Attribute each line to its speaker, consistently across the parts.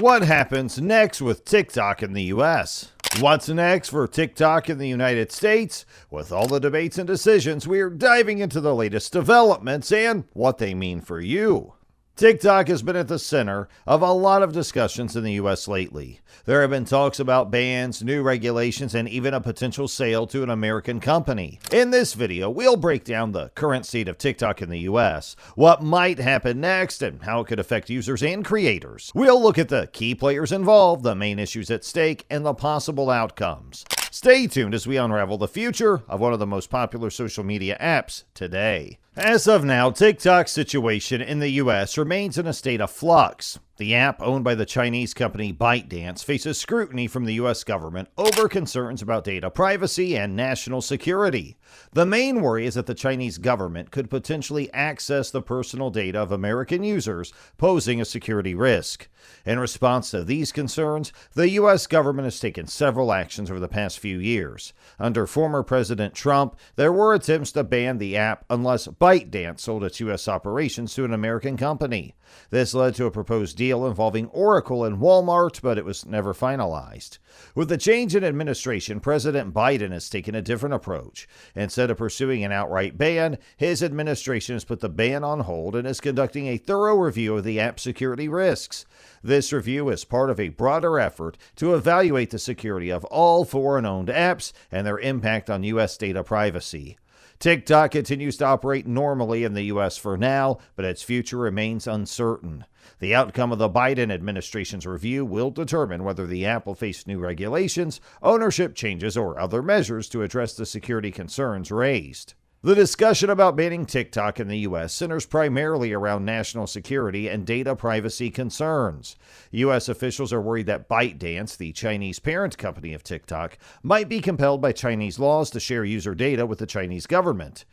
Speaker 1: What happens next with TikTok in the US? What's next for TikTok in the United States? With all the debates and decisions, we're diving into the latest developments and what they mean for you. TikTok has been at the center of a lot of discussions in the US lately. There have been talks about bans, new regulations, and even a potential sale to an American company. In this video, we'll break down the current state of TikTok in the US, what might happen next, and how it could affect users and creators. We'll look at the key players involved, the main issues at stake, and the possible outcomes. Stay tuned as we unravel the future of one of the most popular social media apps today. As of now, TikTok's situation in the US remains in a state of flux. The app, owned by the Chinese company ByteDance, faces scrutiny from the US government over concerns about data privacy and national security. The main worry is that the Chinese government could potentially access the personal data of American users, posing a security risk. In response to these concerns, the US government has taken several actions over the past few years. Under former President Trump, there were attempts to ban the app unless ByteDance sold its US operations to an American company. This led to a proposed deal involving Oracle and Walmart, but it was never finalized. With the change in administration, President Biden has taken a different approach. Instead of pursuing an outright ban, his administration has put the ban on hold and is conducting a thorough review of the app's security risks. This review is part of a broader effort to evaluate the security of all foreign-owned apps and their impact on U.S. data privacy. TikTok continues to operate normally in the U.S. for now, but its future remains uncertain. The outcome of the Biden administration's review will determine whether the app will face new regulations, ownership changes, or other measures to address the security concerns raised. The discussion about banning TikTok in the U.S. centers primarily around national security and data privacy concerns. U.S. officials are worried that ByteDance, the Chinese parent company of TikTok, might be compelled by Chinese laws to share user data with the Chinese government.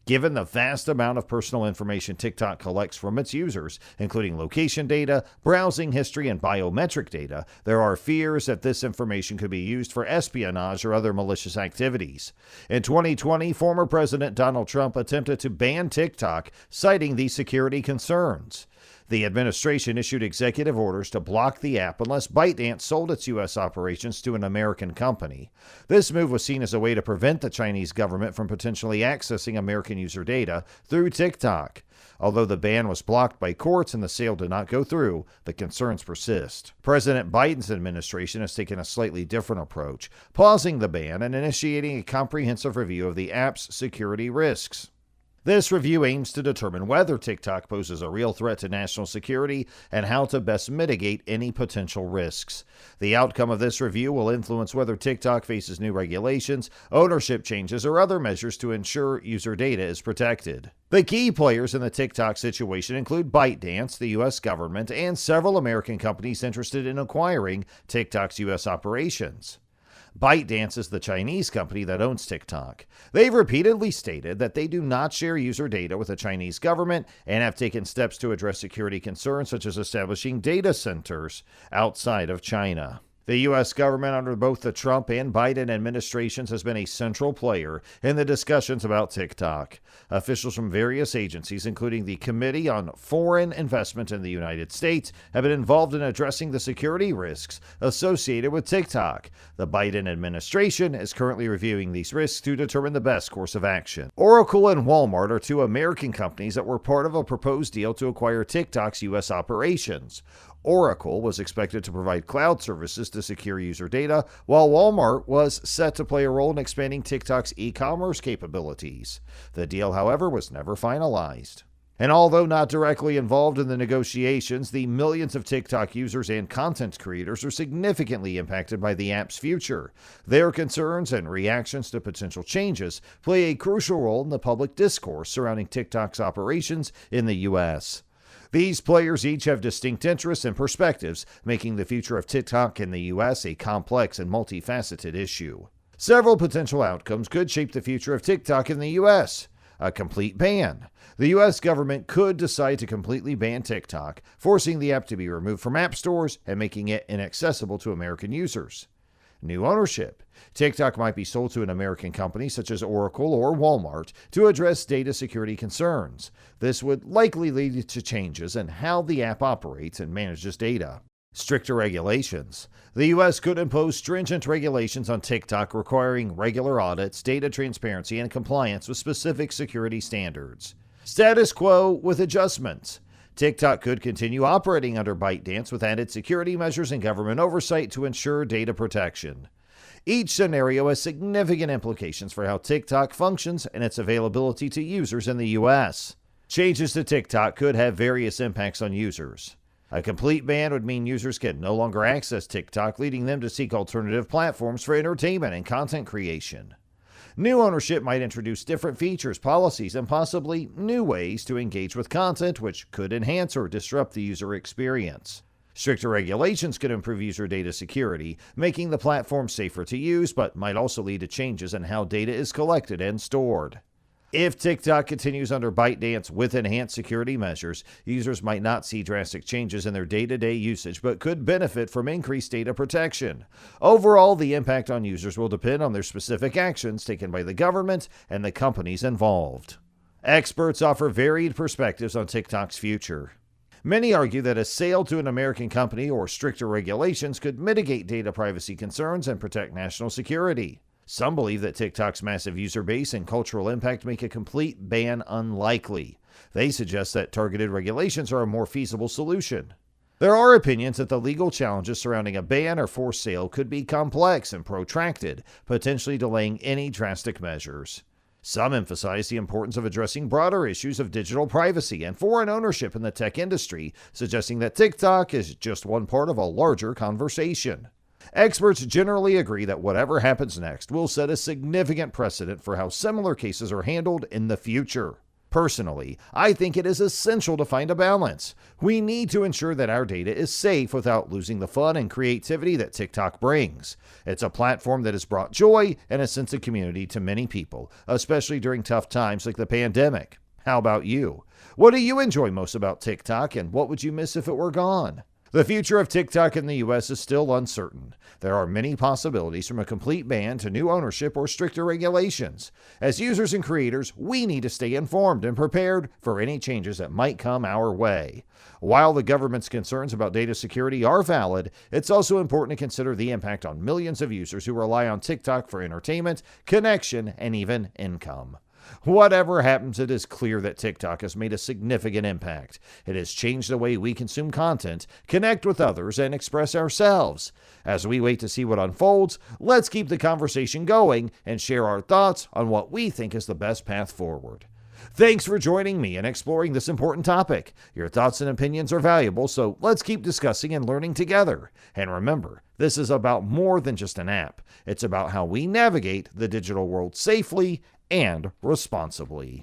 Speaker 1: Given the vast amount of personal information TikTok collects from its users, including location data, browsing history, and biometric data, there are fears that this information could be used for espionage or other malicious activities. In 2020, former President Donald Trump attempted to ban TikTok, citing these security concerns. The administration issued executive orders to block the app unless ByteDance sold its U.S. operations to an American company. This move was seen as a way to prevent the Chinese government from potentially accessing American user data through TikTok. Although the ban was blocked by courts and the sale did not go through, the concerns persist. President Biden's administration has taken a slightly different approach, pausing the ban and initiating a comprehensive review of the app's security risks. This review aims to determine whether TikTok poses a real threat to national security and how to best mitigate any potential risks. The outcome of this review will influence whether TikTok faces new regulations, ownership changes, or other measures to ensure user data is protected. The key players in the TikTok situation include ByteDance, the U.S. government, and several American companies interested in acquiring TikTok's U.S. operations. ByteDance is the Chinese company that owns TikTok. They've repeatedly stated that they do not share user data with the Chinese government and have taken steps to address security concerns such as establishing data centers outside of China. The U.S. government under both the Trump and Biden administrations has been a central player in the discussions about TikTok. Officials from various agencies, including the Committee on Foreign Investment in the United States, have been involved in addressing the security risks associated with TikTok. The Biden administration is currently reviewing these risks to determine the best course of action. Oracle and Walmart are two American companies that were part of a proposed deal to acquire TikTok's U.S. operations. Oracle was expected to provide cloud services to secure user data, while Walmart was set to play a role in expanding TikTok's e-commerce capabilities. The deal, however, was never finalized. And although not directly involved in the negotiations, the millions of TikTok users and content creators are significantly impacted by the app's future. Their concerns and reactions to potential changes play a crucial role in the public discourse surrounding TikTok's operations in the U.S. These players each have distinct interests and perspectives, making the future of TikTok in the U.S. a complex and multifaceted issue. Several potential outcomes could shape the future of TikTok in the U.S. A complete ban. The U.S. government could decide to completely ban TikTok, forcing the app to be removed from app stores and making it inaccessible to American users. New ownership. TikTok might be sold to an American company such as Oracle or Walmart to address data security concerns. This would likely lead to changes in how the app operates and manages data. Stricter regulations. The U.S. could impose stringent regulations on TikTok requiring regular audits, data transparency, and compliance with specific security standards. Status quo with adjustments. TikTok could continue operating under ByteDance with added security measures and government oversight to ensure data protection. Each scenario has significant implications for how TikTok functions and its availability to users in the U.S. Changes to TikTok could have various impacts on users. A complete ban would mean users can no longer access TikTok, leading them to seek alternative platforms for entertainment and content creation. New ownership might introduce different features, policies, and possibly new ways to engage with content, which could enhance or disrupt the user experience. Stricter regulations could improve user data security, making the platform safer to use, but might also lead to changes in how data is collected and stored. If TikTok continues under ByteDance with enhanced security measures, users might not see drastic changes in their day-to-day usage, but could benefit from increased data protection. Overall, the impact on users will depend on their specific actions taken by the government and the companies involved. Experts offer varied perspectives on TikTok's future. Many argue that a sale to an American company or stricter regulations could mitigate data privacy concerns and protect national security. Some believe that TikTok's massive user base and cultural impact make a complete ban unlikely. They suggest that targeted regulations are a more feasible solution. There are opinions that the legal challenges surrounding a ban or forced sale could be complex and protracted, potentially delaying any drastic measures. Some emphasize the importance of addressing broader issues of digital privacy and foreign ownership in the tech industry, suggesting that TikTok is just one part of a larger conversation. Experts generally agree that whatever happens next will set a significant precedent for how similar cases are handled in the future. Personally, I think it is essential to find a balance. We need to ensure that our data is safe without losing the fun and creativity that TikTok brings. It's a platform that has brought joy and a sense of community to many people, especially during tough times like the pandemic. How about you? What do you enjoy most about TikTok, and what would you miss if it were gone? The future of TikTok in the U.S. is still uncertain. There are many possibilities, from a complete ban to new ownership or stricter regulations. As users and creators, we need to stay informed and prepared for any changes that might come our way. While the government's concerns about data security are valid, it's also important to consider the impact on millions of users who rely on TikTok for entertainment, connection, and even income. Whatever happens, it is clear that TikTok has made a significant impact. It has changed the way we consume content, connect with others, and express ourselves. As we wait to see what unfolds, let's keep the conversation going and share our thoughts on what we think is the best path forward. Thanks for joining me in exploring this important topic. Your thoughts and opinions are valuable, so let's keep discussing and learning together. And remember, this is about more than just an app. It's about how we navigate the digital world safely and responsibly.